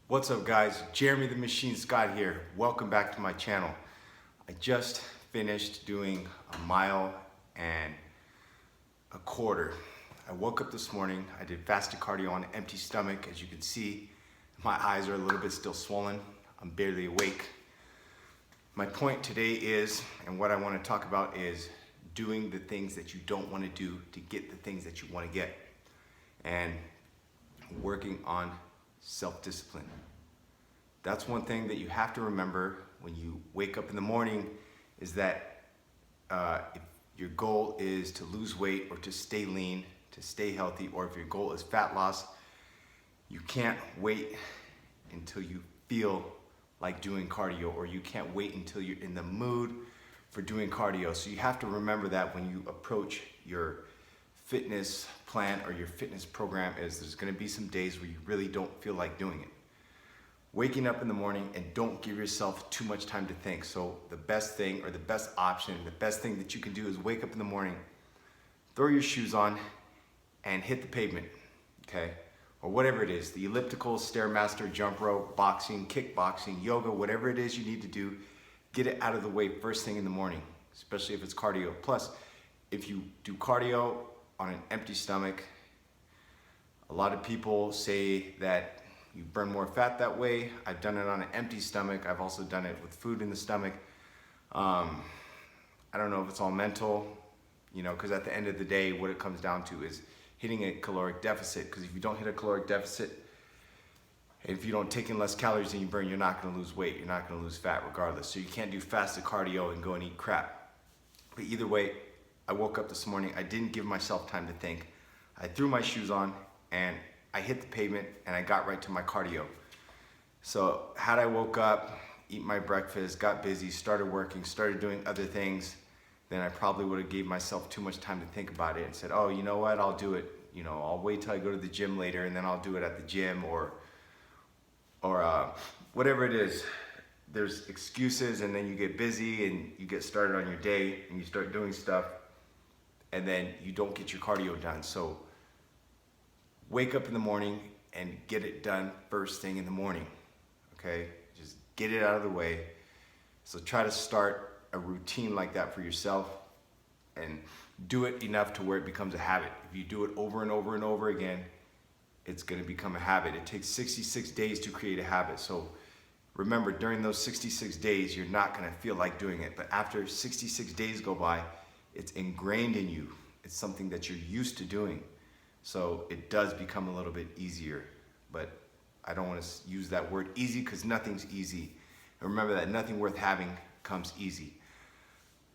What's up guys, Jeremy the Machine Scott here. Welcome back to my channel. I just finished doing a mile and a quarter. I woke up this morning, I did fasted cardio on an empty stomach. As you can see, my eyes are a little bit still swollen. I'm barely awake. My point today is, and what I want to talk about is doing the things that you don't want to do to get the things that you want to get. And working on self-discipline. That's one thing that you have to remember when you wake up in the morning, is that if your goal is to lose weight or to stay lean, to stay healthy, or if your goal is fat loss, you can't wait until you feel like doing cardio, or you can't wait until you're in the mood for doing cardio. So you have to remember that when you approach your fitness plan or your fitness program, is there's going to be some days where you really don't feel like doing it. Waking up in the morning, and don't give yourself too much time to think. So the best thing, or the best option, the best thing that you can do is wake up in the morning, throw your shoes on and hit the pavement, okay? Or whatever it is, the elliptical, Stairmaster, jump rope, boxing, kickboxing, yoga, whatever it is you need to do, get it out of the way first thing in the morning, especially if it's cardio. Plus, if you do cardio on an empty stomach, a lot of people say that you burn more fat that way. I've done it on an empty stomach. I've also done it with food in the stomach. I don't know if it's all mental, you know, because at the end of the day, what it comes down to is hitting a caloric deficit. Because if you don't hit a caloric deficit, if you don't take in less calories than you burn, you're not going to lose weight. You're not going to lose fat regardless. So you can't do fasted cardio and go and eat crap. But either way, I woke up this morning. I didn't give myself time to think. I threw my shoes on and I hit the pavement and I got right to my cardio. So had I woke up, eat my breakfast, got busy, started working, started doing other things, then I probably would have gave myself too much time to think about it and said, oh, you know what, I'll do it. You know, I'll wait till I go to the gym later and then I'll do it at the gym, or whatever it is. There's excuses, and then you get busy and you get started on your day and you start doing stuff, and then you don't get your cardio done. So wake up in the morning and get it done first thing in the morning, okay? Just get it out of the way. So try to start a routine like that for yourself and do it enough to where it becomes a habit. If you do it over and over and over again, it's gonna become a habit. It takes 66 days to create a habit. So remember, during those 66 days, you're not gonna feel like doing it. But after 66 days go by, it's ingrained in you. It's something that you're used to doing. So it does become a little bit easier, but I don't want to use that word easy, because nothing's easy. And remember that nothing worth having comes easy.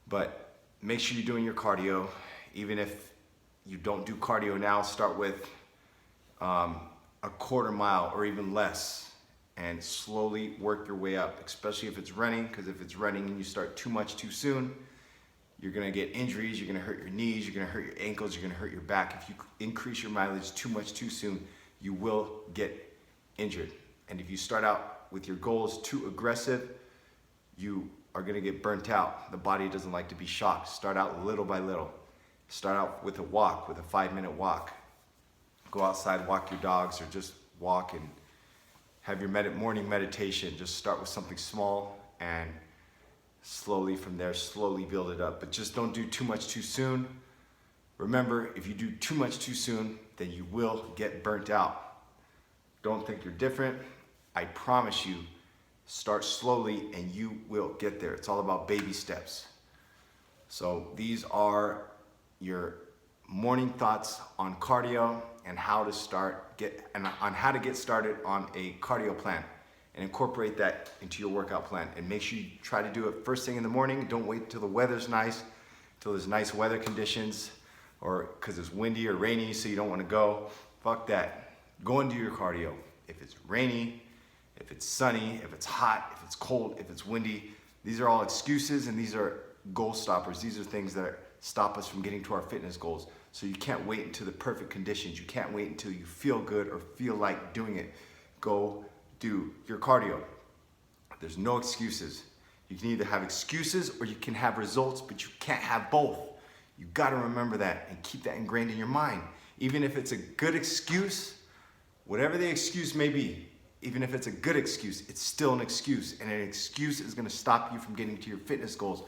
But make sure you're doing your cardio. Even if you don't do cardio now, start with a quarter mile or even less, and slowly work your way up, especially if it's running, because if it's running and you start too much too soon, you're gonna get injuries, you're gonna hurt your knees, you're gonna hurt your ankles, you're gonna hurt your back. If you increase your mileage too much too soon, you will get injured. And if you start out with your goals too aggressive, you are gonna get burnt out. The body doesn't like to be shocked. Start out little by little. Start out with a walk, with a 5-minute walk. Go outside, walk your dogs, or just walk and have your morning meditation. Just start with something small, and slowly from there, slowly build it up. But just don't do too much too soon. Remember, if you do too much too soon, then you will get burnt out. Don't think you're different. I promise you, start slowly and you will get there. It's all about baby steps. So these are your morning thoughts on cardio and how to get started on a cardio plan, and incorporate that into your workout plan. And make sure you try to do it first thing in the morning. Don't wait till the weather's nice, till there's nice weather conditions, or because it's windy or rainy so you don't want to go. Fuck that. Go and do your cardio. If it's rainy, if it's sunny, if it's hot, if it's cold, if it's windy, these are all excuses, and these are goal stoppers. These are things that stop us from getting to our fitness goals. So you can't wait until the perfect conditions. You can't wait until you feel good or feel like doing it. Go do your cardio. There's no excuses. You can either have excuses or you can have results, but you can't have both. You gotta remember that and keep that ingrained in your mind. Even if it's a good excuse, whatever the excuse may be, even if it's a good excuse, it's still an excuse, and an excuse is gonna stop you from getting to your fitness goals.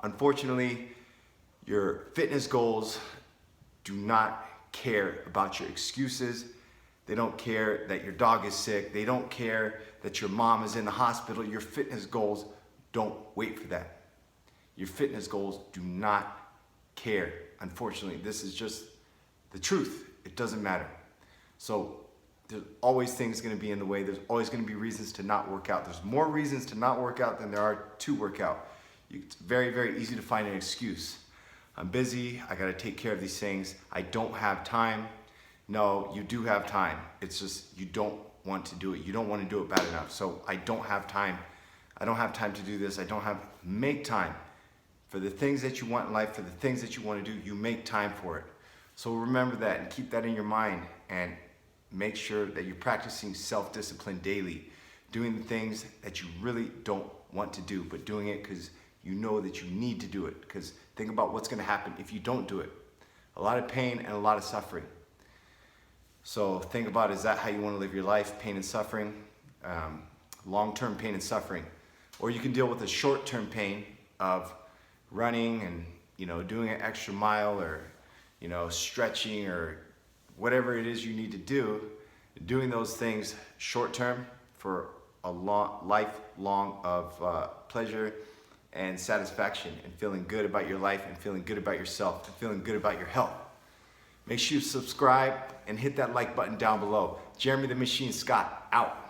Unfortunately, your fitness goals do not care about your excuses. They don't care that your dog is sick. They don't care that your mom is in the hospital. Your fitness goals don't wait for that. Your fitness goals do not care. Unfortunately, this is just the truth. It doesn't matter. So there's always things going to be in the way. There's always going to be reasons to not work out. There's more reasons to not work out than there are to work out. It's very, very easy to find an excuse. I'm busy. I got to take care of these things. I don't have time. No, you do have time. It's just you don't want to do it. You don't want to do it bad enough. So I don't have time. I don't have time to do this. Make time for the things that you want in life, for the things that you want to do. You make time for it. So remember that and keep that in your mind, and make sure that you're practicing self-discipline daily, doing the things that you really don't want to do, but doing it because you know that you need to do it. Because think about what's going to happen if you don't do it. A lot of pain and a lot of suffering. So think about, is that how you want to live your life? Pain and suffering, long-term pain and suffering. Or you can deal with the short-term pain of running and, doing an extra mile, or, stretching, or whatever it is you need to do, doing those things short-term for a lifelong of pleasure and satisfaction, and feeling good about your life, and feeling good about yourself, and feeling good about your health. Make sure you subscribe and hit that like button down below. Jeremy the Machine Scott, out.